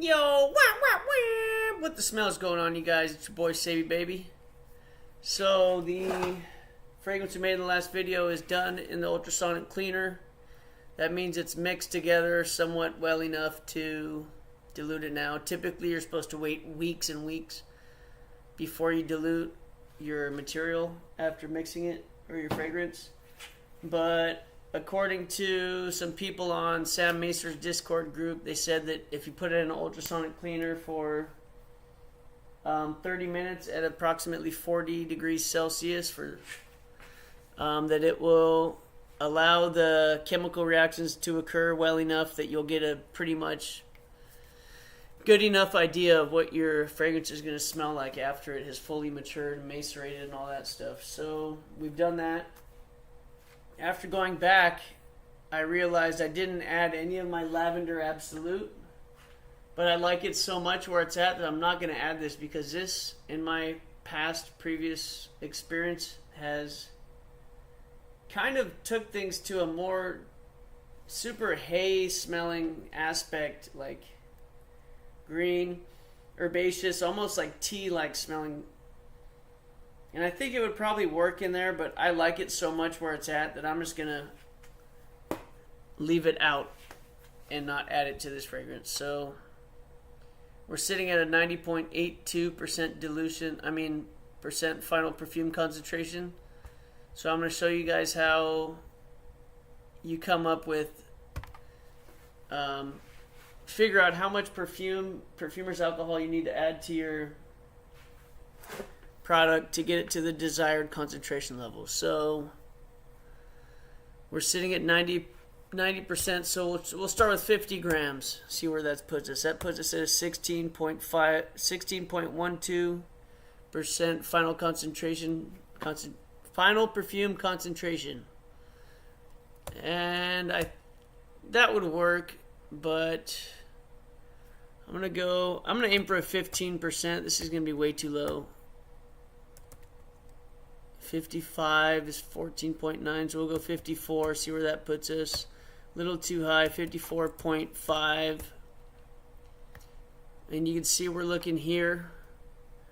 Yo, what the smell's going on, you guys? It's your boy Savvy Baby. So the fragrance we made in the last video is done in the ultrasonic cleaner. That means it's mixed together somewhat well enough to dilute it now. Typically you're supposed to wait weeks and weeks before you dilute your material after mixing it, or your fragrance. But according to some people on Sam Macer's Discord group, they said that if you put it in an ultrasonic cleaner for 30 minutes at approximately 40 degrees Celsius, that it will allow the chemical reactions to occur well enough that you'll get a pretty much good enough idea of what your fragrance is going to smell like after it has fully matured and macerated and all that stuff. So we've done that. After going back, I realized I didn't add any of my lavender absolute, but I like it so much where it's at that I'm not going to add this, because this, in my previous experience, has kind of took things to a more super hay smelling aspect, like green, herbaceous, almost like tea-like smelling. And I think it would probably work in there, but I like it so much where it's at that I'm just going to leave it out and not add it to this fragrance. So we're sitting at a 90.82% dilution, percent final perfume concentration. So I'm going to show you guys how you come up with, figure out how much perfumer's alcohol you need to add to your product to get it to the desired concentration level. So we're sitting at 90%, so we'll start with 50 grams, see where that puts us. That puts us at a 16.12% final concentration, final perfume concentration. And that would work, but I'm gonna aim for a 15%. This is gonna be way too low. 55 is 14.9, so we'll go 54, see where that puts us. A little too high, 54.5. And you can see we're looking here.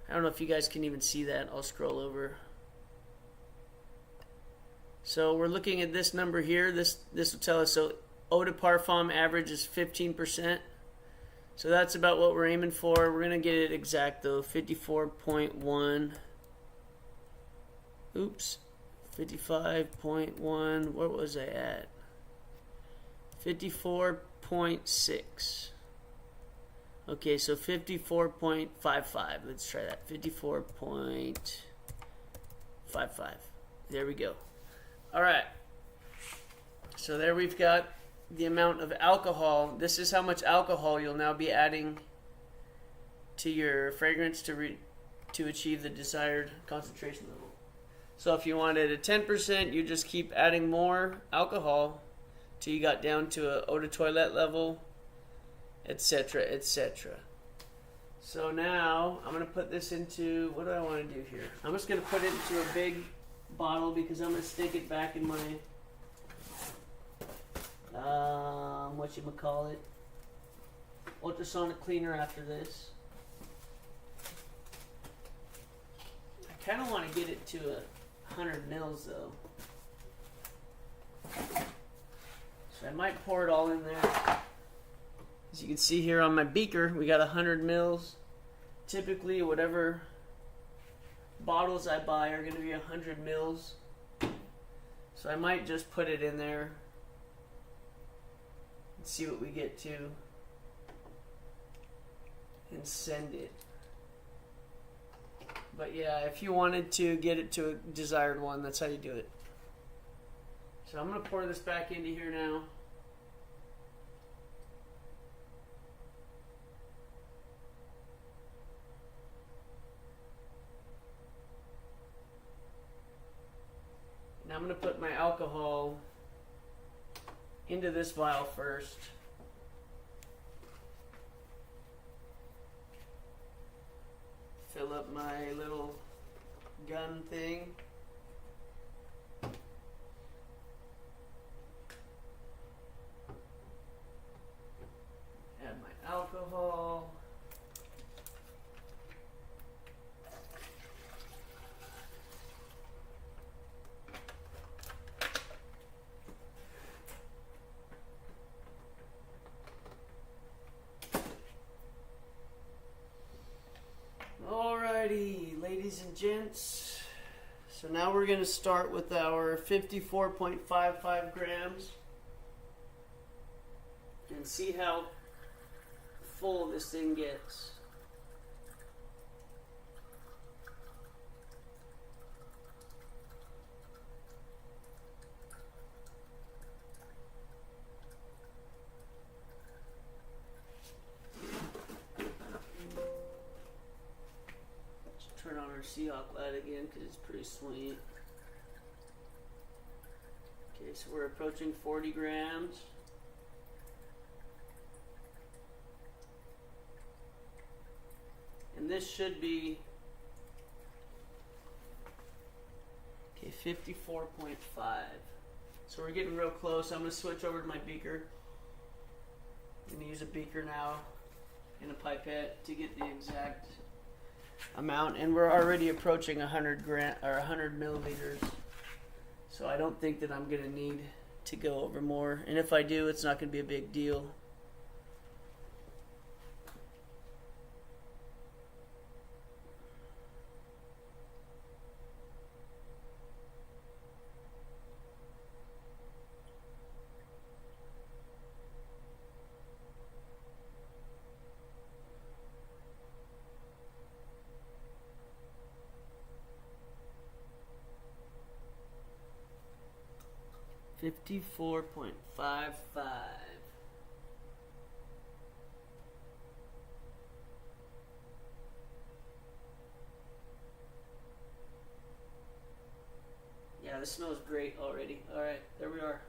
I don't know if you guys can even see that. I'll scroll over. So we're looking at this number here. This will tell us, so eau de parfum average is 15%. So that's about what we're aiming for. We're going to get it exact though, 54.1. Oops, 55.1, what was I at? 54.6. Okay, so 54.55. Let's try that. 54.55. There we go. All right. So there we've got the amount of alcohol. This is how much alcohol you'll now be adding to your fragrance to achieve the desired concentration level. So if you wanted a 10%, you just keep adding more alcohol till you got down to a eau de toilette level, etc., etc. So now I'm going to put this into, what do I want to do here? I'm just going to put it into a big bottle because I'm going to stick it back in my, ultrasonic cleaner after this. I kind of want to get it to 100 mils though. So I might pour it all in there. As you can see here on my beaker, we got 100 mils. Typically, whatever bottles I buy are going to be 100 mils. So I might just put it in there and see what we get to and send it. But yeah, if you wanted to get it to a desired one, that's how you do it. So I'm going to pour this back into here now. And I'm going to put my alcohol into this vial first. Fill up my little gun thing. Add my alcohol. and gents. So now we're going to start with our 54.55 grams and see how full this thing gets. Turn on our Seahawk light again because it's pretty sweet. Okay, so we're approaching 40 grams. And this should be, okay, 54.5. So we're getting real close. I'm going to switch over to my beaker. I'm going to use a beaker now and a pipette to get the exact amount, and we're already approaching 100 milliliters, so I don't think that I'm gonna need to go over more, and if I do, it's not gonna be a big deal. $54.55. Yeah, this smells great already. Alright, there we are.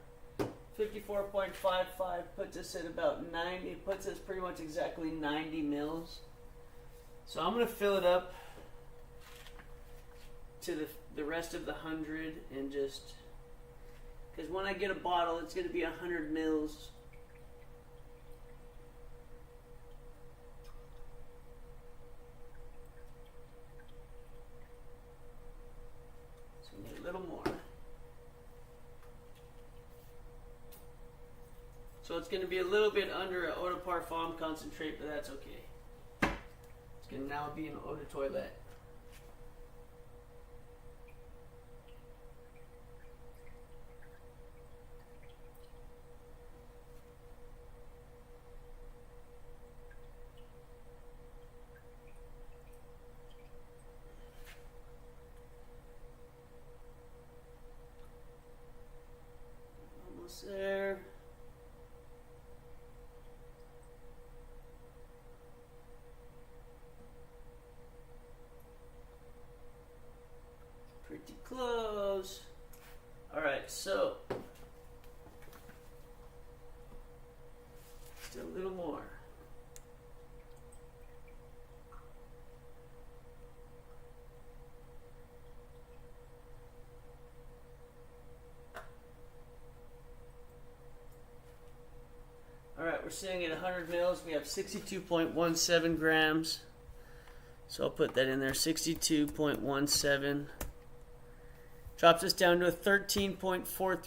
54.55 puts us at about 90. It puts us pretty much exactly 90 mils. So I'm going to fill it up to the rest of the 100 and just... because when I get a bottle, it's going to be 100 mils. So we need a little more. So it's going to be a little bit under an eau de parfum concentrate, but that's okay. It's going to now be an eau de toilette. There. Pretty close. All right, so still a little more. Alright, we're sitting at 100 mils. We have 62.17 grams. So I'll put that in there, 62.17. Drops us down to a 13.43